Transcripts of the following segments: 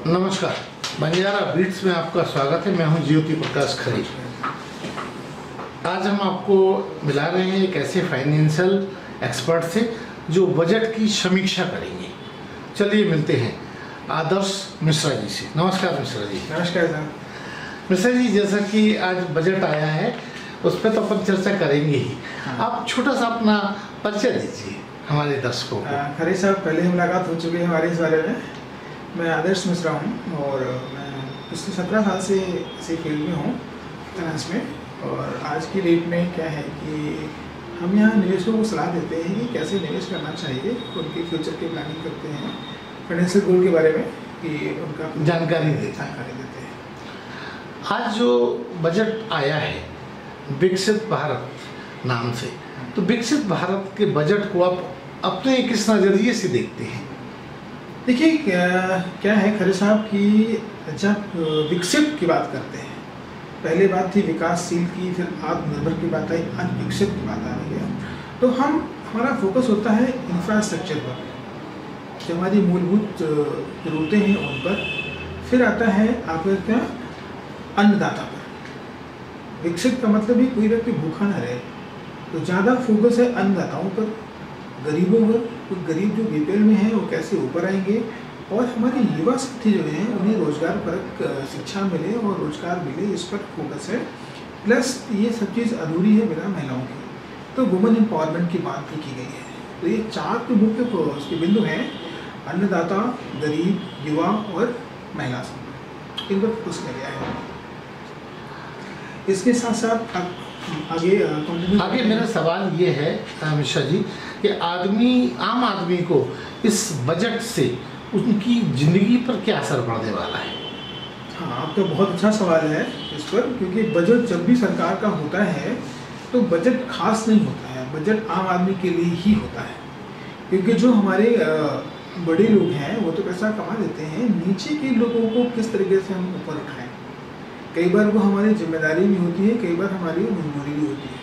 नमस्कार, बंजारा बीट्स में आपका स्वागत है। मैं हूं ज्योति प्रकाश खरे। आज हम आपको मिला रहे हैं एक ऐसे फाइनेंशियल एक्सपर्ट से जो बजट की समीक्षा करेंगे। चलिए मिलते हैं आदर्श मिश्रा जी से। नमस्कार मिश्रा जी। नमस्कार सर। मिश्रा जी, जैसा कि आज बजट आया है उस पर तो अपन चर्चा करेंगे ही। आप छोटा सा अपना परिचय दीजिए हमारे दर्शकों को। खरे साहब, पहले मुलाकात हो चुकी है हमारे इस बारे में। मैं आदर्श मिश्रा हूँ और मैं पिछले 17 साल से इसी फील्ड में हूँ, फाइनेंस में। और आज की डेट में क्या है कि हम यहाँ निवेशकों को सलाह देते हैं कि कैसे निवेश करना चाहिए, उनके फ्यूचर की प्लानिंग करते हैं, फाइनेंशियल गोल के बारे में कि उनका जानकारी देते हैं। आज जो बजट आया है विकसित भारत नाम से, तो विकसित भारत के बजट को आप अपने किस नज़रिए से देखते हैं? देखिए क्या है खरे साहब कि जब विकसित की बात करते हैं, पहले बात थी विकासशील की, फिर आत्मनिर्भर की बात आई, आज विकसित की बात आ रही है। तो हमारा फोकस होता है इंफ्रास्ट्रक्चर पर, जो हमारी मूलभूत ज़रूरतें हैं उन पर। फिर आता है आपका क्या, अन्नदाता पर। विकसित का मतलब ही कोई व्यक्ति भूखा न रहे, तो ज़्यादा फोकस है अन्नदाताओं पर, गरीबों पर। तो गरीब जो बीपीएल में हैं वो कैसे ऊपर आएंगे, और हमारे युवा साथी जो हैं उन्हें रोजगार परक शिक्षा मिले और रोजगार मिले, इस पर फोकस है। प्लस ये सब चीज़ अधूरी है बिना महिलाओं की, तो वुमेन एम्पावरमेंट की बात भी की गई है। तो ये 4 जो मुख्य उसके बिंदु हैं, अन्नदाता, गरीब, युवा और महिला समूह, इन पर फोकस किया गया है। इसके साथ साथ आगे मेरा सवाल ये है मिश्रा जी कि आम आदमी को इस बजट से उनकी ज़िंदगी पर क्या असर पड़ने वाला है? हाँ, आपका बहुत अच्छा सवाल है इस पर, क्योंकि बजट जब भी सरकार का होता है तो बजट खास नहीं होता है, बजट आम आदमी के लिए ही होता है। क्योंकि जो हमारे बड़े लोग हैं वो तो पैसा कमा देते हैं, नीचे के लोगों को किस तरीके से हम ऊपर उठाएं, कई बार वो हमारी जिम्मेदारी भी होती है, कई बार हमारी मजबूरी भी होती है।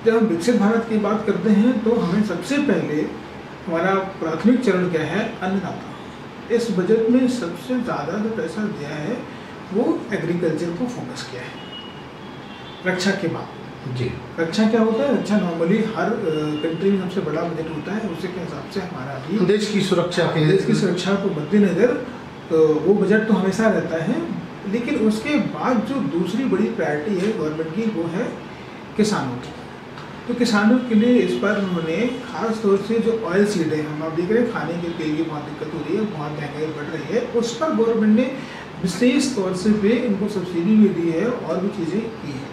जब हम विकसित भारत की बात करते हैं तो हमें सबसे पहले हमारा प्राथमिक चरण क्या है, अन्नदाता। इस बजट में सबसे ज़्यादा जो पैसा दिया है वो एग्रीकल्चर को फोकस किया है। रक्षा के बाद जी, रक्षा क्या होता है? रक्षा नॉर्मली हर कंट्री में सबसे बड़ा बजट होता है, उसी के हिसाब से हमारा भी देश की सुरक्षा को मद्देनजर तो वो बजट तो हमेशा रहता है। लेकिन उसके बाद जो दूसरी बड़ी प्रायोरिटी है गवर्नमेंट की, वो है किसानों की। तो किसानों के लिए इस बार उन्होंने खास तौर से जो ऑयल सीड है, हम आप देख रहे हैं खाने के तेल की बहुत दिक्कत हो रही है, बहुत महंगाई बढ़ रही है, उस पर गवर्नमेंट ने विशेष तौर से पे इनको सब्सिडी भी दी है और भी चीज़ें की हैं,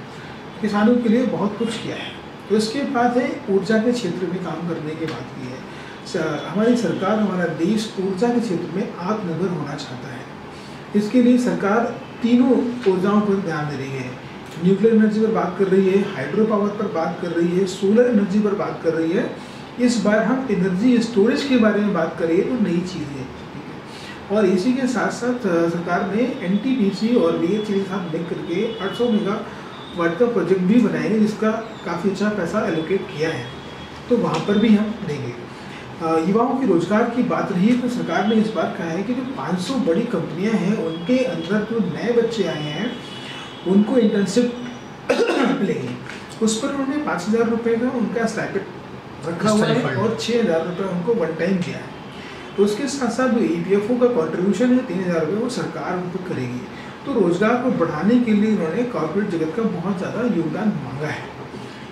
किसानों के लिए बहुत कुछ किया है। तो इसके बाद है ऊर्जा के क्षेत्र में काम करने की बात की है। हमारी सरकार, हमारा देश ऊर्जा के क्षेत्र में आत्मनिर्भर होना चाहता है। इसके लिए सरकार तीनों ऊर्जाओं पर ध्यान दे रही है। न्यूक्लियर एनर्जी पर बात कर रही है, हाइड्रो पावर पर बात कर रही है, सोलर एनर्जी पर बात कर रही है। इस बार हम एनर्जी स्टोरेज के बारे में बात करें तो नई चीज़ है। और इसी के साथ साथ सरकार ने एनटीपीसी और बीएचईएल के साथ मिल करके 800 मेगावाट का प्रोजेक्ट भी बनाएंगे, जिसका काफ़ी अच्छा पैसा एलोकेट किया है, तो वहाँ पर भी हम देंगे। युवाओं के रोजगार की बात रही है तो सरकार ने इस बार कहा है कि जो 500 बड़ी कंपनियां हैं उनके अंदर जो नए बच्चे आए हैं उनको इंटर्नशिप मिलेगी। उस पर उन्होंने 5,000 रुपये का उनका स्टाइपेंड रखा हुआ है और 6,000 रुपये उनको वन टाइम दिया है। तो उसके साथ साथ जो ईपीएफओ का कॉन्ट्रीब्यूशन है 3,000 रुपये, वो सरकार उनको करेगी। तो रोजगार को बढ़ाने के लिए उन्होंने कॉर्पोरेट जगत का बहुत ज़्यादा योगदान मांगा है।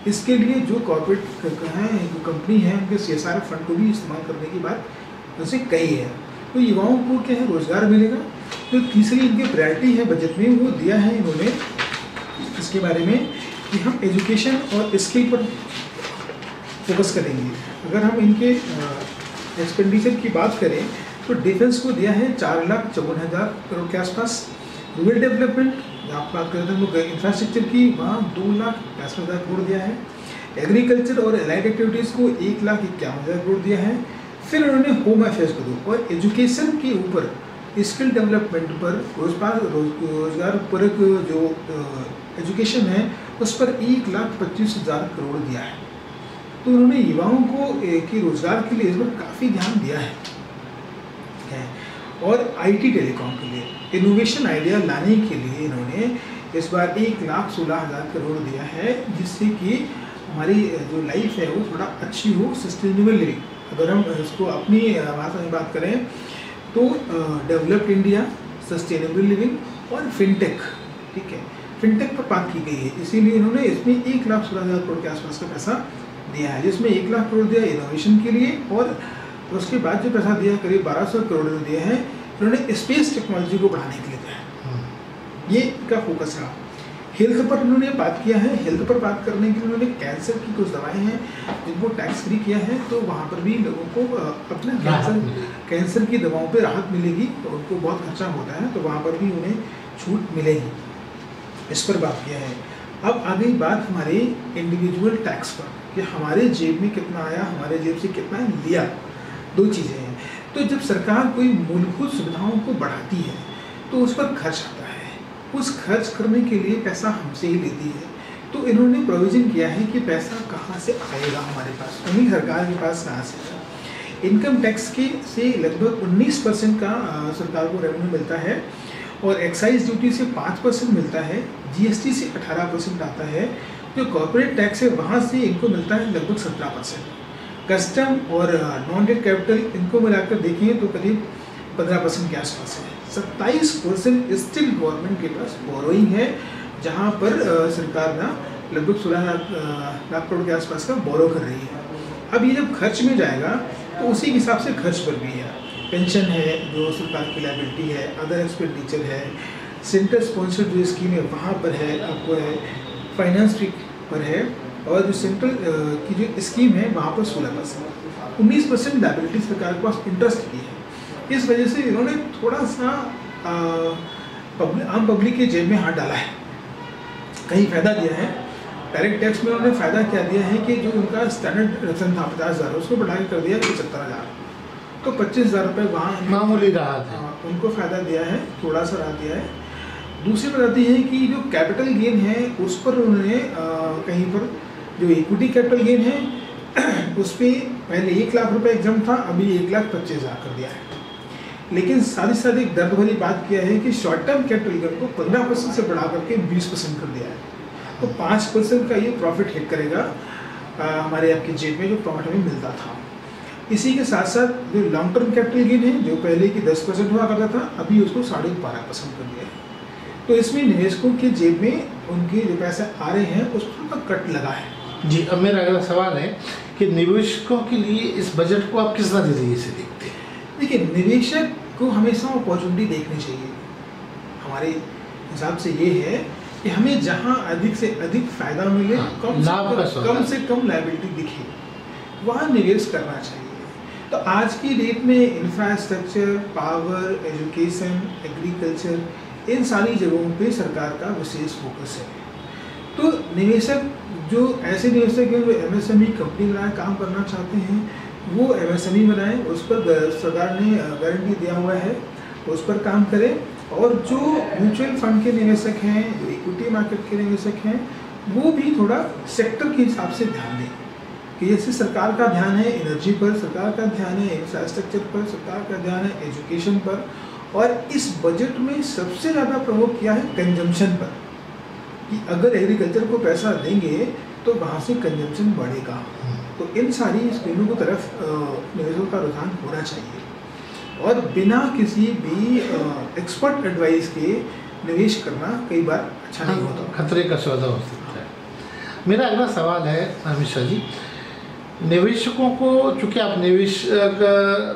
इसके लिए जो कॉर्पोरेट हैं, जो कंपनी है, उनके सीएसआर फंड को भी इस्तेमाल करने की बात उनसे कही है। तो युवाओं को क्या है, रोजगार मिलेगा। तो तीसरी इनकी प्रायोरिटी है बजट में, वो दिया है इन्होंने इसके बारे में कि हम एजुकेशन और स्किल पर फोकस करेंगे। अगर हम इनके एक्सपेंडिचर की बात करें तो डिफेंस को दिया है 4,54,000 करोड़ के आसपास। रूरल डेवलपमेंट आप बात करते हैं तो इंफ्रास्ट्रक्चर की, वहाँ 2,65,000 करोड़ दिया है। एग्रीकल्चर और एलाइड एक्टिविटीज़ को 1,51,000 करोड़ दिया है। फिर उन्होंने होम अफेयर्स को दो, और एजुकेशन के ऊपर, स्किल डेवलपमेंट पर, रोजगार पर जो एजुकेशन है उस पर 1,25,000 करोड़ दिया है। तो उन्होंने युवाओं को कि रोजगार के लिए इस बार काफ़ी ध्यान दिया है। और आईटी टेलीकॉम के लिए इनोवेशन आइडिया लाने के लिए इन्होंने इस बार 1,16,000 करोड़ दिया है, जिससे कि हमारी जो लाइफ है वो थोड़ा अच्छी हो, सस्टेनेबल लिविंग। अगर हम इसको अपनी भाषा में बात करें तो डेवलप्ड इंडिया, सस्टेनेबल लिविंग और फिनटेक, ठीक है, फिनटेक पर बात की गई है। इसीलिए इन्होंने इसमें 1,16,000 करोड़ के आसपास का पैसा दिया है, जिसमें 1 लाख करोड़ दिया इनोवेशन के लिए और उसके बाद जो पैसा दिया करीब 1,200 करोड़ दिए हैं इन्होंने स्पेस टेक्नोलॉजी को बढ़ाने के लिए दिया है। ये इनका फोकस रहा। हेल्थ पर उन्होंने बात किया है। हेल्थ पर बात करने के लिए उन्होंने कैंसर की कुछ दवाएं हैं जिनको टैक्स फ्री किया है, तो वहाँ पर भी लोगों को अपना कैंसर की दवाओं पे राहत मिलेगी। तो उनको बहुत खर्चा होता है तो वहाँ पर भी उन्हें छूट मिलेगी, इस पर बात किया है। अब आ गई बात हमारे इंडिविजुअल टैक्स पर कि हमारे जेब में कितना आया, हमारे जेब से कितना लिया। दो चीज़ें हैं। तो जब सरकार कोई मूलभूत सुविधाओं को बढ़ाती है तो उस पर खर्च आता है, उस खर्च करने के लिए पैसा हमसे ही लेती है। तो इन्होंने प्रोविज़न किया है कि पैसा कहाँ से आएगा हमारे पास, उन्हीं सरकार के पास कहाँ से आएगा। इनकम टैक्स के से लगभग 19% का सरकार को रेवेन्यू मिलता है और एक्साइज ड्यूटी से 5% मिलता है, जीएसटी से 18% आता है। जो कॉर्पोरेट टैक्स है वहाँ से इनको मिलता है लगभग 17%। कस्टम और नॉन डेट कैपिटल इनको मिलाकर देखें तो करीब 15% के आसपास है। 27% स्टिल गवर्नमेंट के पास बोरोइंग है, जहाँ पर सरकार ना लगभग 16 लाख करोड़ के आसपास का बोरो कर रही है। अब ये जब खर्च में जाएगा तो उसी के हिसाब से खर्च पर भी है। पेंशन है जो सरकार की लायबिलिटी है, अदर एक्सपेंडिचर है, सेंटर स्पॉन्सर्ड जो स्कीम है वहाँ पर है, आपको है फाइनेंस पर है, और जो सेंट्रल की जो स्कीम है वहाँ पर 16%, 19% लायबिलिटी सरकार के पास इंटरेस्ट की है। इस वजह से इन्होंने थोड़ा सा आम पब्लिक के जेब में हाथ डाला है, कहीं फ़ायदा दिया है। डायरेक्ट टैक्स में उन्होंने फ़ायदा क्या दिया है कि जो उनका स्टैंडर्ड डिडक्शन था 50,000 उसको बढ़ा कर दिया 75,000, तो 25,000 रुपये वहाँ मामूली राहत है, उनको फ़ायदा दिया है, थोड़ा सा राहत दिया है। दूसरी बात आती है कि जो कैपिटल गेन है उस पर उन्होंने कहीं पर जो इक्विटी कैपिटल गेन है उस पर पहले 1 लाख रुपये एग्जाम था, अभी 1,25,000 कर दिया है। लेकिन साथ ही साथ एक दर्द भरी बात किया है कि शॉर्ट टर्म कैपिटल गेन को 15% से बढ़ा करके 20% कर दिया है। तो 5% का ये प्रॉफिट हिट करेगा हमारे आपके जेब में जो प्रॉफिट हमें मिलता था। इसी के साथ साथ जो लॉन्ग टर्म कैपिटल गेन है जो पहले की 10% हुआ करता था, अभी उसको 12.5% कर दिया है। तो इसमें निवेशकों के जेब में उनके जो पैसे आ रहे हैं उस पर कट लगा है। जी, अब मेरा अगला सवाल है कि निवेशकों के लिए इस बजट को आप किस नज़रिए से देखते हैं? देखिए, निवेशक को हमेशा अपॉर्चुनिटी देखनी चाहिए। हमारे हिसाब से ये है कि हमें जहां अधिक से अधिक फायदा मिले, कम से कम लायबिलिटी दिखे, वहाँ निवेश करना चाहिए। तो आज की डेट में इंफ्रास्ट्रक्चर, पावर, एजुकेशन, एग्रीकल्चर, इन सारी जगहों पे सरकार का विशेष फोकस है। तो निवेशक जो ऐसे निवेशक हैं जो एमएसएमई कंपनी बनाए काम करना चाहते हैं, वो एमएसएमई बनाएं, उस पर सरकार ने गारंटी दिया हुआ है, उस पर काम करें। और जो म्यूचुअल फंड के निवेशक हैं, जो इक्विटी मार्केट के निवेशक हैं, वो भी थोड़ा सेक्टर के हिसाब से ध्यान दें कि जैसे सरकार का ध्यान है एनर्जी पर, सरकार का ध्यान है इंफ्रास्ट्रक्चर पर, सरकार का ध्यान है एजुकेशन पर, और इस बजट में सबसे ज़्यादा प्रमोट किया है कंजम्पशन पर कि अगर एग्रीकल्चर को पैसा देंगे तो वहाँ से कंजम्पशन बढ़ेगा। तो इन सारी स्कीमों की तरफ निवेशकों का रुझान होना चाहिए और बिना किसी भी एक्सपर्ट एडवाइस के निवेश करना कई बार अच्छा नहीं होता, खतरे का सौदा हो सकता है। मेरा अगला सवाल है अमित जी, निवेशकों को, चूँकि आप निवेश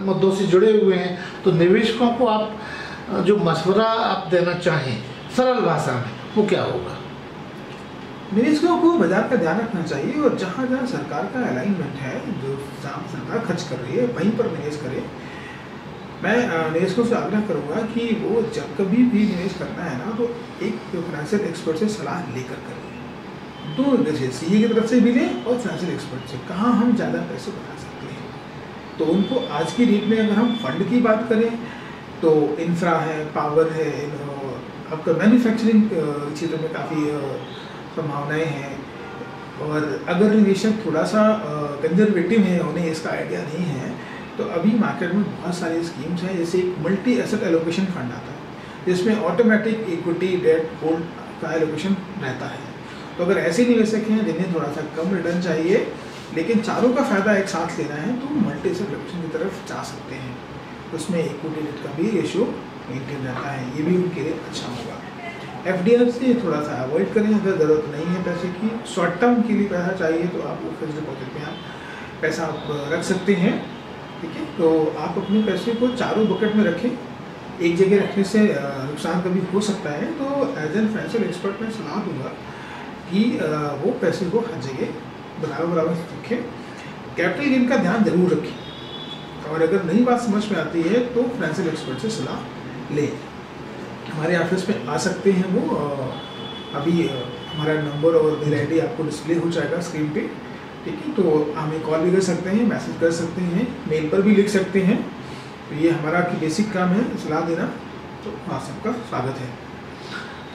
मुद्दों से जुड़े हुए हैं, तो निवेशकों को आप जो मशवरा आप देना चाहें सरल भाषा में वो क्या होगा? निवेशकों को बाजार का ध्यान रखना चाहिए और जहाँ जहाँ सरकार का अलाइनमेंट है, जो जहाँ सरकार खर्च कर रही है वहीं पर निवेश करें। मैं निवेशकों से आग्रह करूँगा कि वो जब कभी भी निवेश करना है ना, तो एक फाइनेंशियल एक्सपर्ट से सलाह लेकर करें। दो जैसे सीए की तरफ से भी लें और फाइनेंशियल एक्सपर्ट से, कहाँ हम ज़्यादा पैसे बना सकते हैं। तो उनको आज की डेट में अगर हम फंड की बात करें तो इंफ्रा है, पावर है, आपका मैन्युफैक्चरिंग क्षेत्र में काफ़ी संभावनाएं हैं। और अगर निवेशक थोड़ा सा कंजर्वेटिव है, उन्हें इसका आइडिया नहीं है, तो अभी मार्केट में बहुत सारी स्कीम्स हैं। जैसे एक मल्टी एसेट एलोकेशन फंड आता है, जिसमें ऑटोमेटिक इक्विटी डेट होल्ड का एलोकेशन रहता है। तो अगर ऐसे निवेशक हैं जिन्हें थोड़ा सा कम रिटर्न चाहिए लेकिन चारों का फायदा एक साथ लेना है तो मल्टी एसेट एलोकेशन की तरफ जा सकते हैं। उसमें इक्विटी डेट का भी रेशियो मेंटेन रहता है, ये भी उनके लिए अच्छा होगा। एफडीआर से थोड़ा सा अवॉइड करें, अगर ज़रूरत नहीं है पैसे की, शॉर्ट टर्म के लिए पैसा चाहिए तो आप फिक्स डिपॉजिट में आप पैसा रख सकते हैं। ठीक है, तो आप अपने पैसे को चारों बकेट में रखें, एक जगह रखने से नुकसान कभी हो सकता है। तो एज एन फाइनेंशियल एक्सपर्ट मैं सलाह दूंगा कि वो पैसे को हर जगह बराबर रखें, कैपिटल गेन का ध्यान जरूर रखें और अगर नई बात समझ में आती है तो फाइनेंशियल एक्सपर्ट से सलाह लें। हमारे ऑफिस में आ सकते हैं वो, अभी हमारा नंबर और मेल आईडी आपको डिस्प्ले हो जाएगा स्क्रीन पे। ठीक है, तो हमें कॉल भी कर सकते हैं, मैसेज कर सकते हैं, मेल पर भी लिख सकते हैं। तो ये हमारा बेसिक काम है, सलाह देना। तो आप सबका स्वागत है।